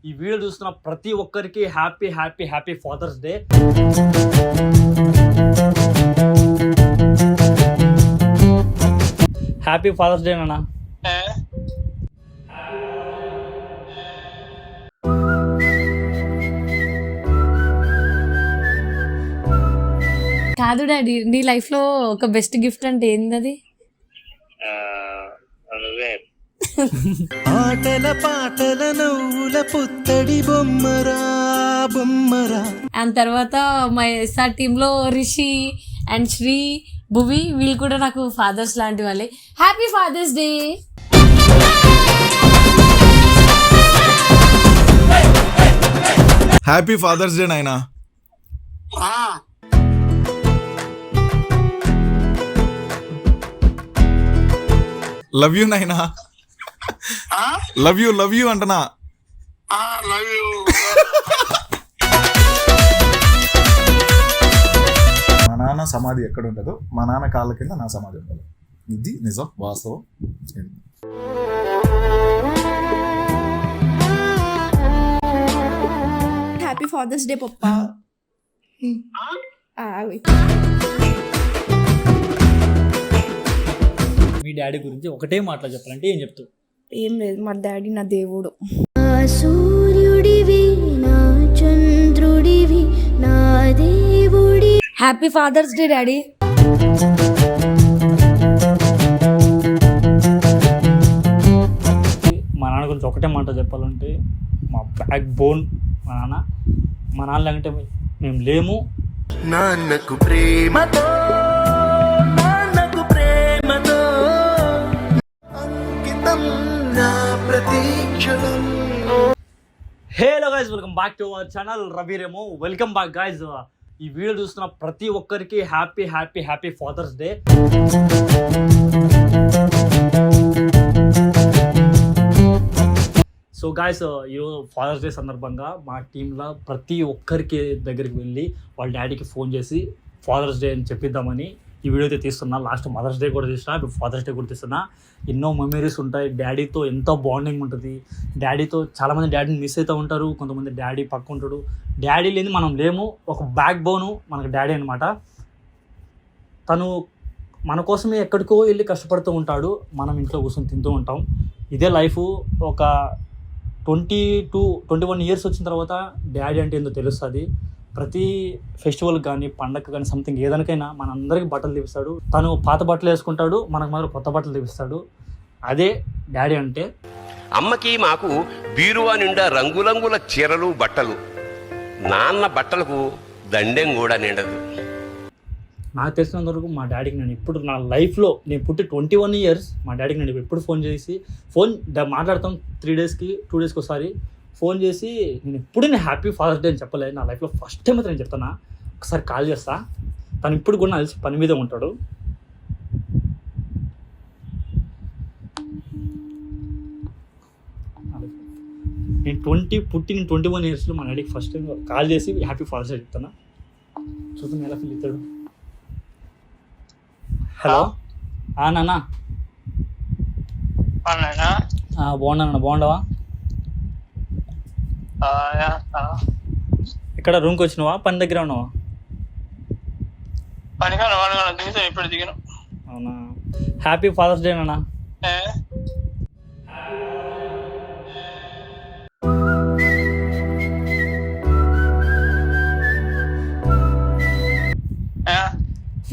ఈ వీడియో చూస్తున్న ప్రతి ఒక్కరికి happy happy happy fathers day. Happy fathers day నాన్న. కాదు డాడీ, నీ లైఫ్ లో ఒక బెస్ట్ గిఫ్ట్ అంటే ఏంది? ఆటల పాటల నవ్వుల పుత్తడి బొమ్మరా బొమ్మరా. అండ్ తర్వాత మా ఎస్ఆర్ టీమ్ లో రిషి అండ్ శ్రీ, భువి వీళ్ళు కూడా నాకు ఫాదర్స్ లాంటి వాళ్ళే. Happy fathers day. Happy fathers day నాయనా. లవ్ యూ నాయనా. లవ్ యూ అంటనా. మా నాన్న సమాధి ఎక్కడ ఉండదు, మా నాన్న కాళ్ళ కింద నా సమాధి ఉండదు. ఇది నిజం, వాస్తవం. హ్యాపీ ఫాదర్స్ డే పప్పా. మీ డాడీ గురించి ఒకటే మాటలో చెప్పాలంటే ఏం చెప్తావు? ఏం లేదు, మా డాడీ నా దేవుడు. సూర్యుడివి నా చంద్రుడివి నా దేవుడి. Happy fathers day daddy. మా నాన్న గురించి ఒకటే మాట చెప్పాలంటే మా బ్యాక్ బోన్ మా నాన్న. మా నాన్న లేకుంటే మేము లేము. నాన్నకు ప్రేమతో అంకితం నా ప్రతీక్షణం. Hello guys, welcome back to our channel Ravi Remo. Welcome back guys. ఈ వీడియో చూస్తున్న ప్రతి ఒక్కరికి happy happy happy fathers day. So guys, ఈరోజు ఫాదర్స్ డే సందర్భంగా మా టీంలో ప్రతి ఒక్కరికి దగ్గరికి వెళ్ళి వాళ్ళ డాడీకి ఫోన్ చేసి ఫాదర్స్ డే అని చెప్పిద్దామని ఈ వీడియో అయితే తీస్తున్నా. లాస్ట్ మదర్స్ డే కూడా తీస్తున్నా, ఇప్పుడు ఫాదర్స్ డే కూడా తీస్తున్నా. ఎన్నో మెమరీస్ ఉంటాయి. డాడీతో ఎంతో బాండింగ్ ఉంటుంది. డాడీతో చాలామంది డాడీని మిస్ అవుతూ ఉంటారు, కొంతమంది డాడీ పక్క ఉంటాడు. డాడీ లేని మనం లేము. ఒక బ్యాక్ బోను మనకు డాడీ అనమాట. తను మన కోసమే ఎక్కడికో వెళ్ళి కష్టపడుతూ ఉంటాడు, మనం ఇంట్లో కూర్చొని తింటూ ఉంటాం. ఇదే లైఫ్. ఒక 21 ఇయర్స్ వచ్చిన తర్వాత డాడీ అంటే ఏందో తెలుస్తుంది. ప్రతి ఫెస్టివల్కి కానీ పండగకి కానీ సంథింగ్ ఏదైనా మన అందరికీ బట్టలు తీపిస్తాడు. తను పాత బట్టలు వేసుకుంటాడు, మనకు మాత్రం కొత్త బట్టలు తీపిస్తాడు. అదే డాడీ అంటే. అమ్మకి మాకు బీరువా నిండా రంగురంగుల చీరలు బట్టలు, నాన్న బట్టలకు దండెం కూడా నిండదు. నాకు తెలిసినంత వరకు మా డాడీకి నేను ఇప్పుడు నా లైఫ్లో నేను పుట్టి 21 ఇయర్స్ మా డాడీకి నేను ఎప్పుడు ఫోన్ చేసి మాట్లాడతాం. 2 డేస్కి ఒకసారి ఫోన్ చేసి నేను ఎప్పుడు నేను హ్యాపీ ఫాదర్స్ డే అని చెప్పలేదు. నా లైఫ్లో ఫస్ట్ టైం అయితే నేను చెప్తాను. ఒకసారి కాల్ చేస్తా. తను ఇప్పుడు కూడా నాకు తెలిసి పని మీద ఉంటాడు. నేను 21 ఇయర్స్లో మా డాడీకి ఫస్ట్ టైం కాల్ చేసి హ్యాపీ ఫాదర్స్ డే చెప్తాను. చూద్దాం ఎలా ఫీల్ అవుతాడు. హలో నాన్న. బాగున్నాను. బాగుండవా? ఇక్కడ రూమ్కి వచ్చినావా, పని దగ్గర ఉన్నావా? అవునా. హ్యాపీ ఫాదర్స్ డే నాన్న.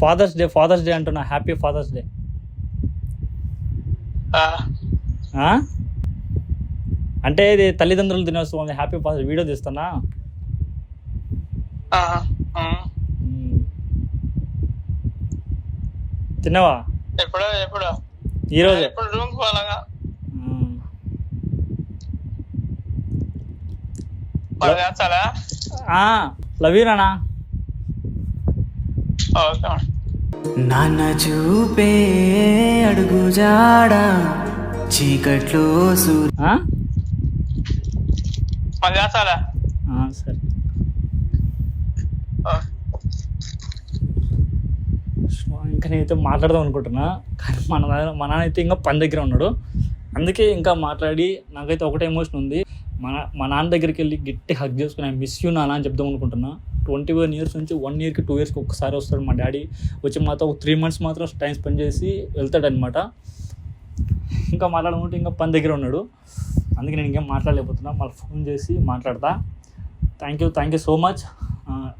ఫాదర్స్ డే అంటున్నా. Happy fathers day. అంటే ఇది తల్లిదండ్రులు దినోత్సవం. హ్యాపీ ఫాదర్స్ వీడియో తీస్తున్నా. తిన్నావా? ఈరోజు లవ్ యూ నాన్న. నాన్న చూపే అడుగు జాడా చీకట్లో సరే. ఇంకా నేనైతే మాట్లాడదాం అనుకుంటున్నా, కానీ మా నాన్న అయితే ఇంకా పని దగ్గర ఉన్నాడు. అందుకే ఇంకా మాట్లాడి నాకైతే ఒకటే ఎమోషన్ ఉంది. మా నాన్న దగ్గరికి వెళ్ళి గట్టి హగ్ చేసుకుని ఐ మిస్ యూ నాన్న అని చెప్దాం అనుకుంటున్నా. 21 years నుంచి 1 yearకి 2 yearsకి ఒక్కసారి వస్తాడు మా డాడీ. వచ్చి మాతో ఒక 3 months మాత్రం టైం స్పెండ్ చేసి వెళ్తాడనమాట. ఇంకా మాట్లాడమంటే ఇంకా పని దగ్గర ఉన్నాడు, అందుకే నేను ఇంకేం మాట్లాడలేకపోతున్నా. మళ్ళీ ఫోన్ చేసి మాట్లాడతా. Thank you so much.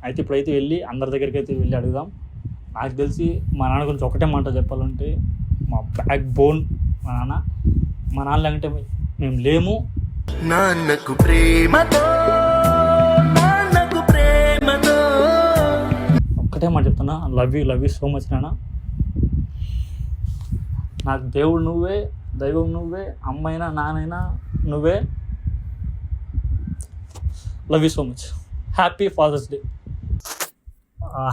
అయితే ఇప్పుడైతే వెళ్ళి అందరి దగ్గరికి అయితే వెళ్ళి అడుగుదాం. నాకు తెలిసి మా నాన్న గురించి ఒకటే మాట చెప్పాలంటే, మా బ్యాక్ బోన్ మా నాన్న. మా నాన్న లేకుంటే మేము లేము. నాన్నకు ప్రేమతో ఒక్కటే మాట చెప్తున్నా, లవ్ యూ సో మచ్ నాన్న. నాకు దేవుడు నువ్వే, దైవం నువ్వే, అమ్మైనా నాన్నైనా నువ్వే. Love you so much. Happy fathers day.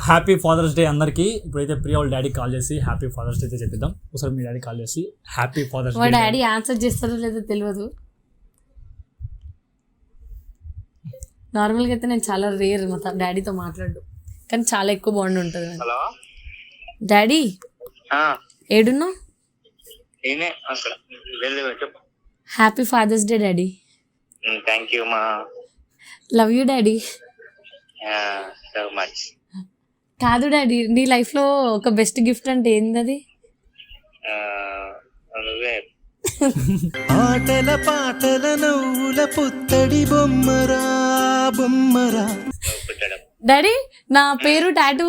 Happy fathers day అందరికీ. ఇప్పుడైతే ప్రియా వాళ్ళ డాడీకి కాల్ చేసి హ్యాపీ ఫాదర్స్ డే అయితే చెప్పిద్దాం. ఒకసారి మీ డాడీ కాల్ చేసి హ్యాపీ ఫాదర్స్ మా డే. డాడీ ఆన్సర్ చేస్తారో లేదో తెలియదు. నార్మల్గా అయితే నేను చాలా రేర్ మా డాడీతో మాట్లాడు, కానీ చాలా ఎక్కువ బాండ్ ఉంటుంది. హలో డాడీ ఏడున్నావు? నేనే అక్కడ వెళ్ళి చెప్పు. Happy fathers day daddy. Thank you మా. Love you daddy. So much. కాదు డాడీ, నీ లైఫ్లో ఒక బెస్ట్ గిఫ్ట్ అంటే ఏంది? నువ్వే. ఆటల పాటల నవ్వుల పుత్తడి బొమ్మరా బొమ్మరా. నువ్వు పుట్టడం డాడీ నా పేరు టాటూ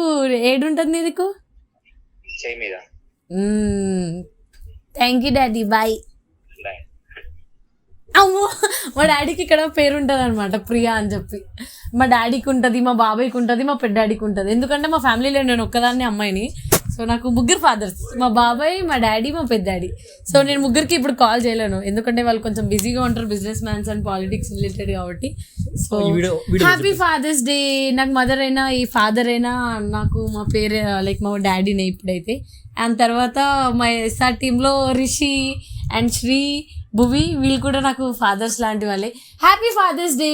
ఏడుంటుంది నీకు? చేయి మీద. Thank you daddy, bye. Bye. అమ్మో, మా డాడీకి ఇక్కడ పేరు ఉంటుంది అనమాట, ప్రియా అని చెప్పి. మా డాడీకి ఉంటుంది, మా బాబాయ్కి ఉంటుంది, మా పెద్దాడికి ఉంటుంది. ఎందుకంటే మా ఫ్యామిలీలో నేను ఒక్కదాన్ని అమ్మాయిని. సో నాకు ముగ్గురు ఫాదర్స్, మా బాబాయ్, మా డాడీ, మా పెద్దాడి. సో నేను ముగ్గురికి ఇప్పుడు కాల్ చేయలేను, ఎందుకంటే వాళ్ళు కొంచెం బిజీగా ఉంటారు, business mans and politics related కాబట్టి. So happy fathers day. నాకు మదర్ అయినా ఈ ఫాదర్ అయినా నాకు మా పేరు లైక్ మా డాడీనే ఇప్పుడైతే. అండ్ తర్వాత మా ఎస్ఆర్ టీంలో రిషి అండ్ శ్రీ, భువి వీళ్ళు కూడా నాకు ఫాదర్స్ లాంటి వాళ్ళే. Happy fathers day.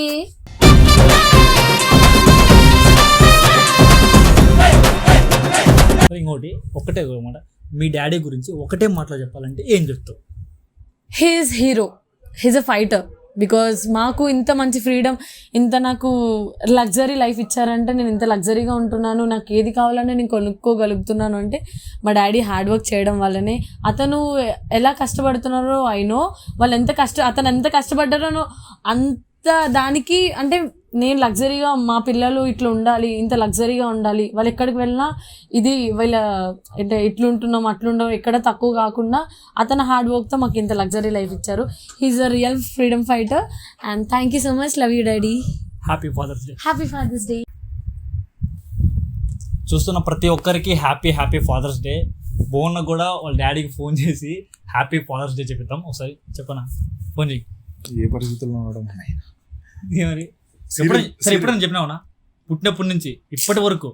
ఇంకోటి ఒకటే అనమాట, మీ డాడీ గురించి ఒకటే మాటలో చెప్పాలంటే ఏం చెప్తావు? He's hero, he's a fighter. Because మాకు ఇంత మంచి ఫ్రీడమ్, ఇంత నాకు లగ్జరీ లైఫ్ ఇచ్చారంటే, నేను ఇంత లగ్జరీగా ఉంటున్నాను, నాకు ఏది కావాలన్నా నేను కొనుక్కోగలుగుతున్నాను అంటే మా డాడీ హార్డ్ వర్క్ చేయడం వల్లనే. అతను ఎలా కష్టపడుతున్నారో అయినో, వాళ్ళు అతను ఎంత కష్టపడ్డారో అంత దానికి. అంటే నేను లగ్జరీగా, మా పిల్లలు ఇట్లా ఉండాలి, ఇంత లగ్జరీగా ఉండాలి, వాళ్ళు ఎక్కడికి వెళ్ళినా ఇది వీళ్ళ అంటే ఇట్లుంటున్నాం అట్లుండవు, ఎక్కడ తక్కువ కాకుండా అతను హార్డ్ వర్క్తో మాకు ఇంత లగ్జరీ లైఫ్ ఇచ్చారు. He's a real freedom fighter. And thank you so much. Love you daddy. Happy fathers day. Happy fathers day. చూస్తున్న ప్రతి ఒక్కరికి హ్యాపీ ఫాదర్స్ డే. బోన్న కూడా వాళ్ళ డాడీకి ఫోన్ చేసి హ్యాపీ ఫాదర్స్ డే చెప్పిద్దాం. ఒకసారి చెప్పనా, ఫోన్ చేయి. ఏ పరిస్థితుల్లో ఉండడం మరి ఎప్పుడైనా చెప్పినావునా? పుట్టినప్పటి నుంచి ఇప్పటి వరకు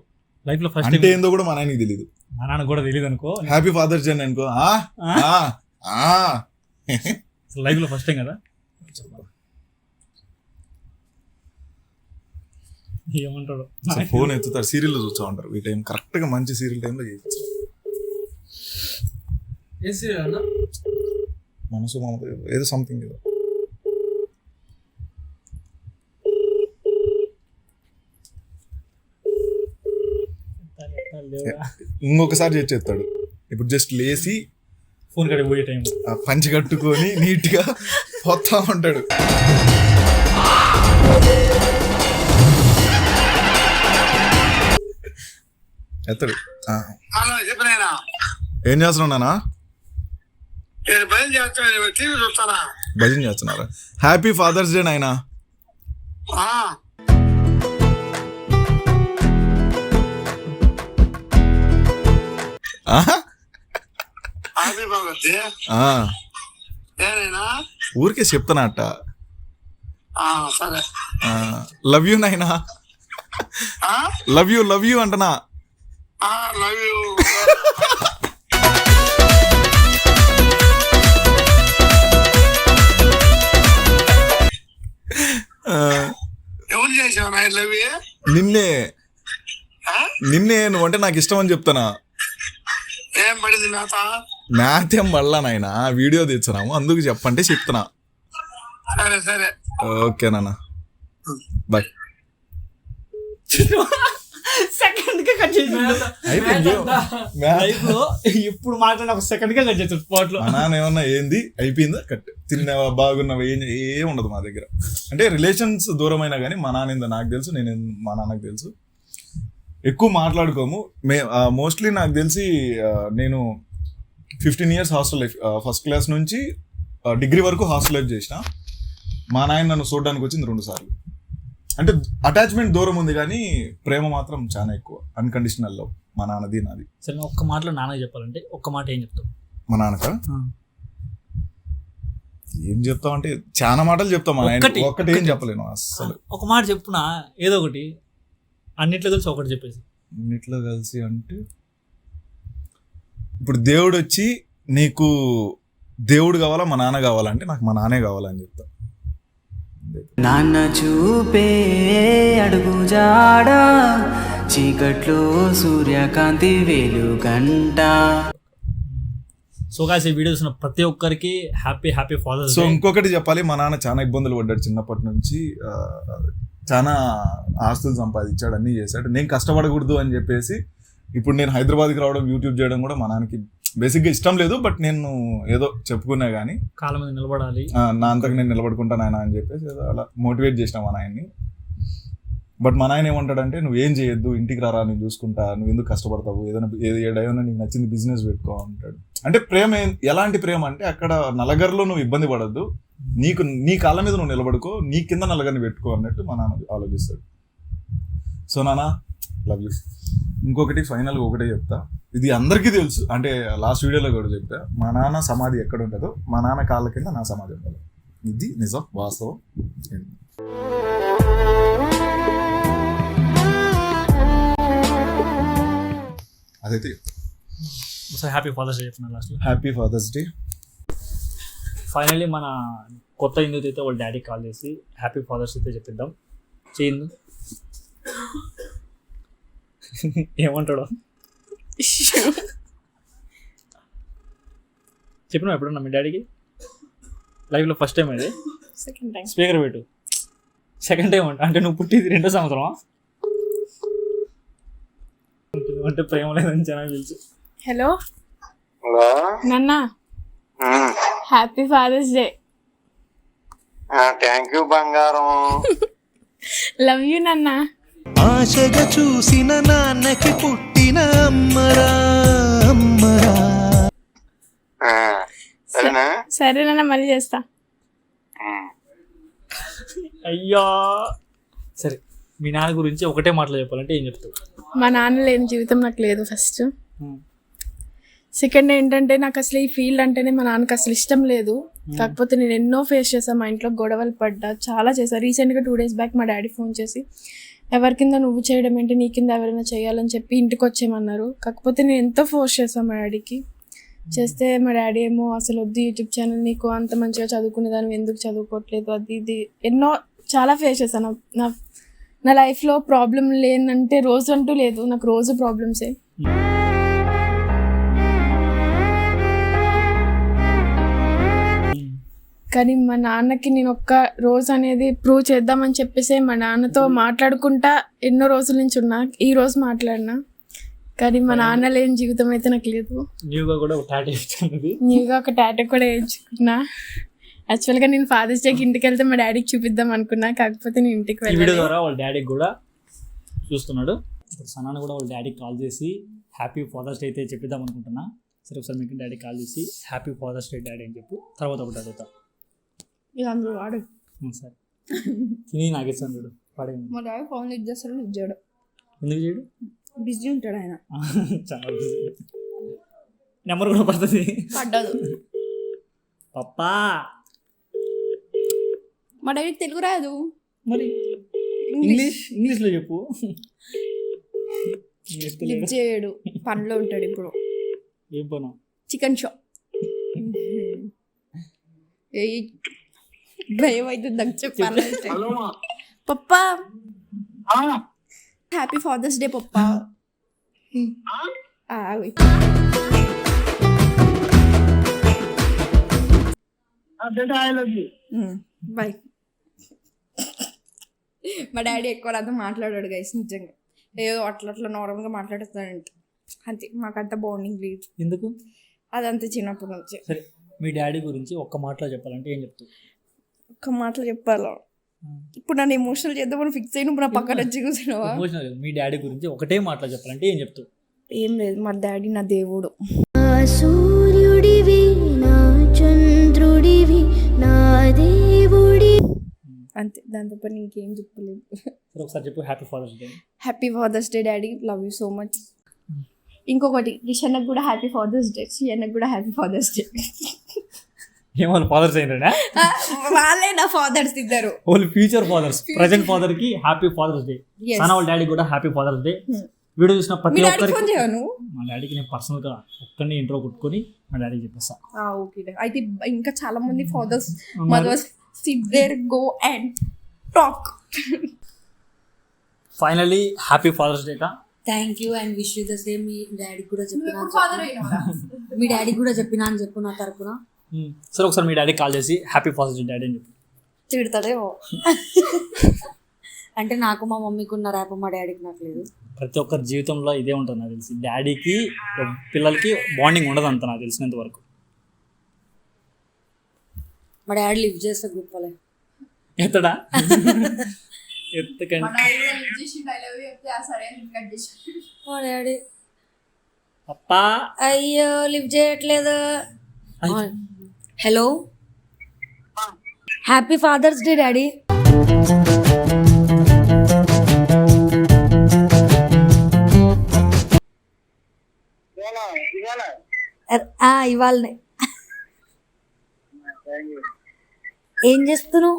లైఫ్ లో ఫస్ట్ అంటే ఏందో కూడా మా నాయనకి తెలియదు, మా నాన్న కూడా తెలియదు అనుకో. హ్యాపీ ఫాదర్స్ డే అనుకో. లైఫ్ లో ఫస్ట్ టైం కదా. ఏమంటాడు? ఫోన్ ఎత్తుతారు, సీరియల్ చూస్తూ ఉంటారు. ఈ టైం కరెక్ట్ గా మంచి సీరియల్ టైంలో చేయొచ్చు. మనసు ఏదో సంథింగ్ ఏదో. ఇంకొకసారి చేస్తాడు. ఇప్పుడు జస్ట్ లేసి ఫోన్ కడిగి పోయే టైం పంచి కట్టుకొని నీట్ గా పోతా ఉంటాడు. ఎత్తాడు. ఏం చేస్తున్నావు నాన్న? భజన చేస్తున్నారా? హ్యాపీ ఫాదర్స్ డే నాయనా. ఊరికే చెప్తానా అట్ట. లవ్ యూ నాయనా. లవ్ యూ అంటనా. నిన్నే నువ్వంటే నాకు ఇష్టం అని చెప్తానా. మ్యాథ్ ఏం పడలా నాయనా, వీడియో తెచ్చున్నాము అందుకు చెప్పంటే చెప్తున్నా. ఓకే నాన్న, బాయ్. సెకండ్ గా కట్ చేసిండు. అయిపోయింది. లైఫ్ లో ఇప్పుడు మాట్లాడిన ఒక సెకండ్ గా కట్ చేస్తాడు స్పాట్ లో. మా నాన్న ఏమన్నా ఏంది అయిపోయిందా కట్, తిన్నావా బాగున్నావా ఏం ఉండదు మా దగ్గర. అంటే రిలేషన్స్ దూరమైనా కానీ మా నాన్న ఏందో నాకు తెలుసు, నేను మా నాన్నకు తెలుసు. ఎక్కువ మాట్లాడుకోము. మోస్ట్లీ నాకు తెలిసి నేను 15 years hostel life, first class నుంచి డిగ్రీ వరకు హాస్టల్ లైఫ్ చేసిన. మా నాయన నన్ను చూడడానికి వచ్చింది 2 సార్లు. అంటే అటాచ్మెంట్ దూరం ఉంది కానీ ప్రేమ మాత్రం చాలా ఎక్కువ, అన్కండిషనల్ లవ్ మా నాన్నది నాది. సరే ఒక్క మాటలో నాన్నకి చెప్పాలంటే ఒక్క మాట ఏం చెప్తావు? మా నాన్నక ఏం చెప్తాం అంటే చాలా మాటలు చెప్తాం. మా నాయన ఒక్కటి ఏం చెప్పలేను అస్సలు. ఒక మాట చెప్తున్నా, ఏదో ఒకటి, అన్నిట్లో కలిసి ఒకటి చెప్పేసి. అన్నిట్లో కలిసి అంటే ఇప్పుడు దేవుడు వచ్చి నీకు దేవుడు కావాలా మా నాన్న కావాలంటే నాకు మా నాన్నే కావాలని చెప్తా. నాన్న చూపే అడుగు జాడ, చీకట్లో సూర్యకాంతి వెలుగంట. సో గాయ్స్, ఈ వీడియోస్ ఉన్న ప్రతి ఒక్కరికి హ్యాపీ ఫాదర్స్ డే. సో ఇంకొకటి చెప్పాలి, మా నాన్న చాలా ఇబ్బందులు పడ్డాడు చిన్నప్పటి నుంచి. చాలా ఆస్తులు సంపాదించాడు, అన్నీ చేశాడు. నేను కష్టపడకూడదు అని చెప్పేసి ఇప్పుడు నేను హైదరాబాద్కి రావడం, యూట్యూబ్ చేయడం కూడా మా నాన్నకి బేసిక్గా ఇష్టం లేదు. బట్ నేను ఏదో చెప్పుకున్నా కానీ కాలం మీద నిలబడాలి, నా అంతకు నేను నిలబడుకుంటాను ఆయన అని చెప్పేసి ఏదో అలా మోటివేట్ చేసిన మా నాయన్ని. బట్ మా నాయన ఏమంటాడంటే నువ్వు ఏం చేయొద్దు, ఇంటికి రారా, నేను చూసుకుంటా, నువ్వు ఎందుకు కష్టపడతావు, ఏదైనా నీకు నచ్చింది బిజినెస్ పెట్టుకో అంటాడు. అంటే ప్రేమ ఎలాంటి ప్రేమ అంటే అక్కడ నలగర్లో నువ్వు ఇబ్బంది పడద్దు, నీ కాళ్ళ మీద నువ్వు నిలబడుకో, నీ కింద నలగర్ని పెట్టుకో అన్నట్టు మా నాన్న ఆలోచిస్తాడు. సో నాన్న లవ్ యూ. ఇంకొకటి ఫైనల్గా ఒకటే చెప్తా, ఇది అందరికీ తెలుసు, అంటే లాస్ట్ వీడియోలో కూడా చెప్తా, మా నాన్న సమాధి ఎక్కడ ఉంటుందో మా నాన్న కాళ్ళ కింద నా సమాధి ఉంటుంది. ఇది నిజం, వాస్తవం. అదైతే హ్యాపీ ఫాదర్స్ డే చెప్తున్నా last. Happy fathers day. Finally మన కొత్త హిందూ అయితే వాళ్ళ డాడీకి కాల్ చేసి హ్యాపీ ఫాదర్స్ అయితే చెప్పిద్దాం. చేయింది ఏమంటాడు చెప్పినా ఎప్పుడన్నా మీ డాడీకి? లైఫ్లో ఫస్ట్ టైం అది. Second time. స్పీకర్ పెట్టు. సెకండ్ టైం అంటే నువ్వు పుట్టింది 2వ సంవత్సరమా? అంటే ప్రేమ లేదని చాలా తెలుసు. హలో నాన్న, happy fathers day. Thank you బంగారం. లవ్ యూ నాన్న. ఆశగా చూసిన నాన్నకి పుట్టిన అమ్మరా అమ్మరా. సరేనా? సరే నాన్న, మళ్ళీ చేస్తా. అయ్యా సరే, మీ నాన్న గురించి ఒకటే మాటలో చెప్పాలంటే ఏం చెప్తావు? మా నాన్న లేని జీవితం నాకు లేదు ఫస్ట్. సెకండ్ ఏంటంటే నాకు అసలు ఈ ఫీల్డ్ అంటేనే మా నాన్నకి అసలు ఇష్టం లేదు. కాకపోతే నేను ఎన్నో ఫేస్ చేశాను, మా ఇంట్లో గొడవలు పడ్డా, చాలా చేశాను. రీసెంట్గా 2 days బ్యాక్ మా డాడీ ఫోన్ చేసి ఎవరి కింద నువ్వు చేయడం ఏంటి, నీ కింద ఎవరైనా చేయాలని చెప్పి ఇంటికి వచ్చేయమన్నారు. కాకపోతే నేను ఎంతో ఫోర్స్ చేశాను మా డాడీకి. చేస్తే మా డాడీ ఏమో అసలు వద్దు, యూట్యూబ్ ఛానల్ నీకు అంత మంచిగా చదువుకునేదాన్ని ఎందుకు చదువుకోవట్లేదు, అది ఇది ఎన్నో చాలా ఫేస్ చేశాను. నా లైఫ్లో ప్రాబ్లం లేనంటే రోజు అంటూ లేదు, నాకు రోజు ప్రాబ్లమ్సే. కానీ మా నాన్నకి నేను ఒక్క రోజు అనేది ప్రూవ్ చేద్దామని చెప్పేసి మా నాన్నతో మాట్లాడుకుంటా ఎన్నో రోజుల నుంచి ఉన్నా. ఈ రోజు మాట్లాడినా, కానీ మా నాన్న లేని జీవితం అయితే నాకు లేదు. న్యూగా ఒక టాటూ కూడా వేయించుకున్నా. యాక్చువల్గా నేను ఫాదర్స్ డేకి ఇంటికి వెళ్తే మా డాడీకి చూపిద్దాం అనుకున్నా, కాకపోతే నేను ఇంటికి వెళ్ళాను. వీడియో ద్వారా వాళ్ళ డాడీకి కూడా చూస్తున్నాడు. సనాన కూడా వాళ్ళ డాడీకి కాల్ చేసి హ్యాపీ ఫాదర్స్ డే అయితే చెప్పిద్దాం అనుకుంటున్నా. సరే ఒకసారి మీకు డాడీకి కాల్ చేసి హ్యాపీ ఫాదర్స్ డే డాడీ అని చెప్పు, తర్వాత ఒకటి అడుగుతా. అందరూ వాడు సరే తిని నాకు ఇస్తాను చూడు, వాడే. మా డాడీ ఫోన్ లిఫ్ట్ చేస్తాడు, లిఫ్ట్ చేయడు. ఎందుకు చేయడు? బిజీ ఉంటాడు ఆయన. చాలా బిజీ. నెంబర్ కూడా పడుతుంది. పడ్డదు. పప్పా మా డాడీకి తెలుగు రాదు, మరి ఇంగ్లీష్లో చెప్పు. లిఫ్ట్ చేయడు, పనిలో ఉంటాడు. ఇప్పుడు ఏం పను? Chicken shop. భయం అవుతుంది చెప్పాను. పప్పా హ్యాపీ ఫాదర్స్ డే పప్పా. బాయ్. మా డాడీ ఎక్కువ రాదు మాట్లాడాడు గైస్, నిజంగా ఏదో అట్లా అట్లా నార్మల్గా మాట్లాడుతాడంట, అంతే. మాకంత బాండింగ్ లేదు, ఎందుకు? అదంతా చిన్నప్పటి నుంచి. సరే, మీ డాడీ గురించి ఒక్క మాటలో చెప్పాలంటే ఏం చెప్తావు? ఒక్క మాటలు చెప్పాలా? ఇప్పుడు నన్ను ఎమోషనల్ చేద్దామని ఫిక్స్ అయిన నా పక్కన వచ్చి కూర్చున్నావా? ఎమోషనల్. మీ డాడీ గురించి ఒకటే మాటలో చెప్పాలంటే ఏం చెప్తావు? ఏం లేదు, మా డాడీ నా దేవుడు. నా సూర్యుడివి నా చంద్రుడివి నా దేవుడి. అంతే, దాని తప్ప ఇంకేం చెప్పలేదు. సరే, ఒకసారి చెప్పు happy fathers day. Happy fathers day daddy, love you so much. ఇంకొకటి, రిషన్నకు కూడా హ్యాపీ ఫాదర్స్ డే, షియన్నకు కూడా హ్యాపీ ఫాదర్స్ డే. ఏమన్నా ఫాదర్స్ అయినా? వాళ్ళే నా ఫాదర్స్ ఇద్దరు. Only future fathers. Present father కి హ్యాపీ ఫాదర్స్ డే, Yes. సన వాళ్ళ డాడీ కూడా హ్యాపీ ఫాదర్స్ డే. వీడియో చూసిన మీ ప్రతి డాడీకి ఫోన్ ఒక్కరికి చేయను? మా డాడీకి నేను పర్సనల్ గా ఒక్కడిని ఇంట్రో కొట్టుకొని మా డాడీకి చెప్పేస్తా. ఓకే, అయితే ఇంకా చాలా మంది ఫాదర్స్ ఉన్నారు. Mothers sit there, go and talk. Finally happy fathers day కా. Thank you and wish you the same. మీ డాడీకి కూడా చెప్పినా మీ డాడీకి కూడా చెప్పినా అని చెప్పు నా తరపున. సరే, ఒకసారి మీ డాడీ కాల్ చేసి హ్యాపీ ఫాదర్స్ డే డాడీ అని చెప్పి. తిడతాడేమో. అంటే నాకు మా మమ్మీకి ఉన్న ర్యాప్ మా డాడీకి నాకు లేదు. ప్రతి ఒక్కరి జీవితంలో ఇదే ఉంటుంది నాకు తెలిసి. డాడీకి పిల్లలకి బాండింగ్ ఉండదు అంత నాకు తెలిసినంత వరకు. మా డాడీ లివ్ చేస్తే గొప్పలే. ఎత్తడా? ఎత్తకండి. మా డాడీ అప్పా అయ్యో లివ్ చేయట్లేదు. Hello, happy fathers day daddy. ఇవాళనే. ఏం చేస్తున్నావు?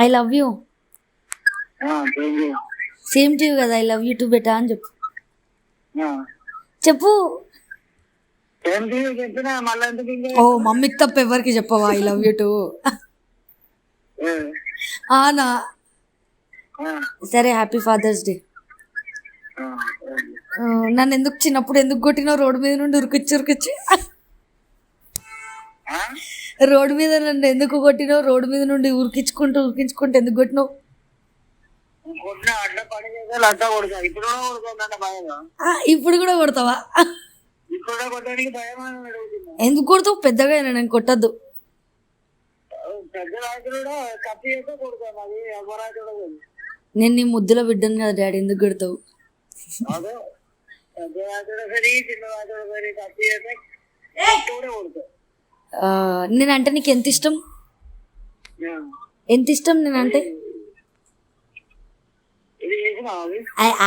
I love you. Same to you కదా. ఐ లవ్ యూ టు బెటా అని చెప్పు. చెప్పు. ఓ మమ్మీకి తప్ప ఎవరికి చెప్పవా ఐ లవ్ యూ టు? ఆనా సరే, హ్యాపీ ఫాదర్స్ డే. నన్ను ఎందుకు చిన్నప్పుడు ఎందుకు కొట్టినావు? రోడ్డు మీద నుండి ఉరికొచ్చి రోడ్డు మీద నన్ను ఎందుకు కొట్టినావు? రోడ్డు మీద నుండి ఉరికించుకుంటూ ఎందుకు కొట్టినావు? ఇప్పుడు కూడా కొడతావా? ఎందుకు కొడతావు? పెద్దగా అయినా నేను కొట్టద్దు. నేను నీ ముద్దులో బిడ్డను కదా డాడీ, ఎందుకు కొడతావు? నేనంటే నీకు ఎంత ఇష్టం? ఎంత ఇష్టం నేనంటే?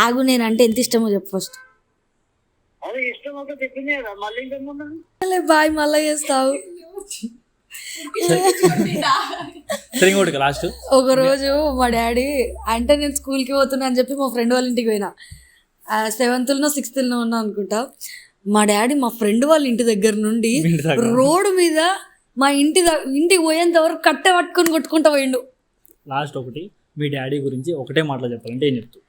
ఆగు, నేనంటే ఎంత ఇష్టమో చెప్పు ఫస్ట్. బాయ్, మళ్ళా చేస్తావు. లాస్ట్ ఒక రోజు మా డాడీ అంటే నేను స్కూల్కి పోతున్నా అని చెప్పి మా ఫ్రెండ్ వాళ్ళ ఇంటికి పోయినా. 7th లో 6th లో ఉన్నా అనుకుంటా. మా డాడీ మా ఫ్రెండ్ వాళ్ళ ఇంటి దగ్గర నుండి రోడ్డు మీద మా ఇంటికి పోయేంత వరకు కట్టె పట్టుకొని కొట్టుకుంటా పోయిండు. లాస్ట్ ఒకటి, మీ డాడీ గురించి ఒకటే మాటలో చెప్పాలంటే ఏం చెప్తావు?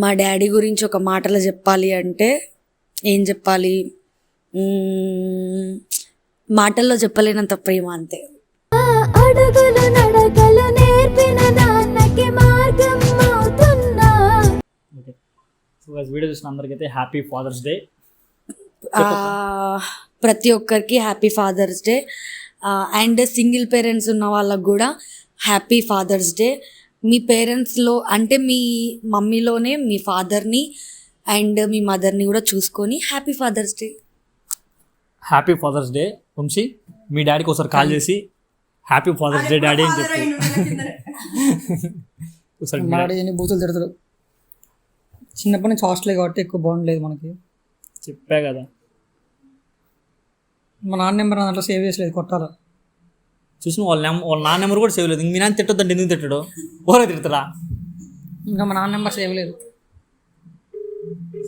మా డాడీ గురించి ఒక మాటలో చెప్పాలి అంటే ఏం చెప్పాలి? మాటల్లో చెప్పలేనంత ప్రేమ, అంతే. అడుగులు నడకలు నేర్పిన నాన్నకి మార్గం అవుతున్నా. ఓకే, సో వీడియో చూసిన అందరికైతే హ్యాపీ ఫాదర్స్ డే. ప్రతి ఒక్కరికి happy fathers day. And single parents ఉన్న వాళ్ళకు కూడా హ్యాపీ ఫాదర్స్ డే. మీ పేరెంట్స్లో అంటే మీ మమ్మీలోనే మీ ఫాదర్ని అండ్ మీ మదర్ని కూడా చూసుకొని happy fathers day. Happy fathers day. Vamshi, మీ డాడీకి ఒకసారి కాల్ చేసి హ్యాపీ ఫాదర్స్ డే డాడీ అని చెప్పి. మా డాడీ ఎన్ని బూతులు తిడతాడు. చిన్నప్పటి నుంచి హాస్టలే కాబట్టి ఎక్కువ బాగుండలేదు మనకి. చెప్పా కదా, మా నాన్న నెంబర్ దాంట్లో సేవ్ చేసలేదు, కొట్టాలా. చూసిన వాళ్ళ నాన్న నెంబర్ కూడా సేవ్ లేదు. మీ నాన్న తిట్టొద్దంటే ఎందుకు తిట్టాడు? ఓరే తిడతాడా? ఇంకా మా నాన్న నెంబర్ సేవ్ లేదు.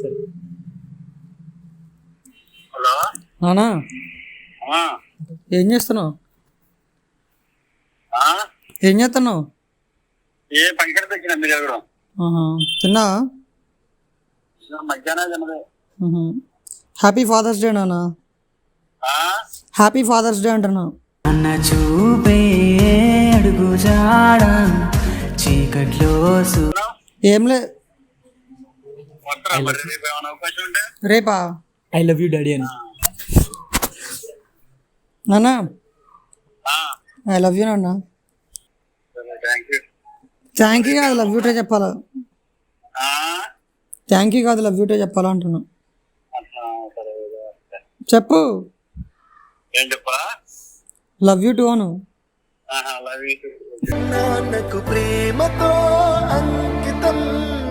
సరే, నానా ఏం చేస్తున్నావు? ఏం చేస్తున్నావు? తిన్నా? హ్యాపీ ఫాదర్స్ డే నాన్న. హ్యాపీ ఫాదర్స్ డే అంటున్నా. అన్న చూపే అడుగు జాడ చీకట్లో ఏం లే రేపా ఐ లవ్ యూ డాడీ అని. నాన్న ఐ లవ్ యూ నాన్న. థ్యాంక్ యూ కాదు లవ్ యూటే చెప్పాలా. థ్యాంక్ యూ కాదు లవ్ యూటే చెప్పాలా అంటున్నా. చెప్పు ఏం చెప్పా లవ్ యూ టూ అను. నాన్నకు ప్రేమతో అంకితం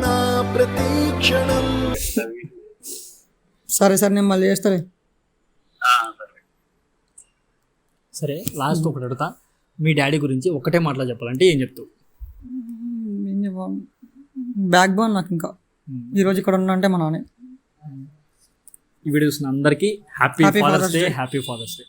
నా ప్రతీక్షణం. సరే సరే నేను మళ్ళీ చేస్తాలే. సరే లాస్ట్ ఒకటి అడుగుతా, మీ డాడీ గురించి ఒకటే మాటలో చెప్పాలంటే ఏం చెప్తావు? ఏం చెప్పాలి, బ్యాక్ బోన్ నాకు. ఇంకా ఈరోజు ఇక్కడ ఉన్నా అంటే మా నాన్నే. ఈ వీడియో చూసిన అందరికీ happy Happy father's Father's day. Day. Happy fathers day.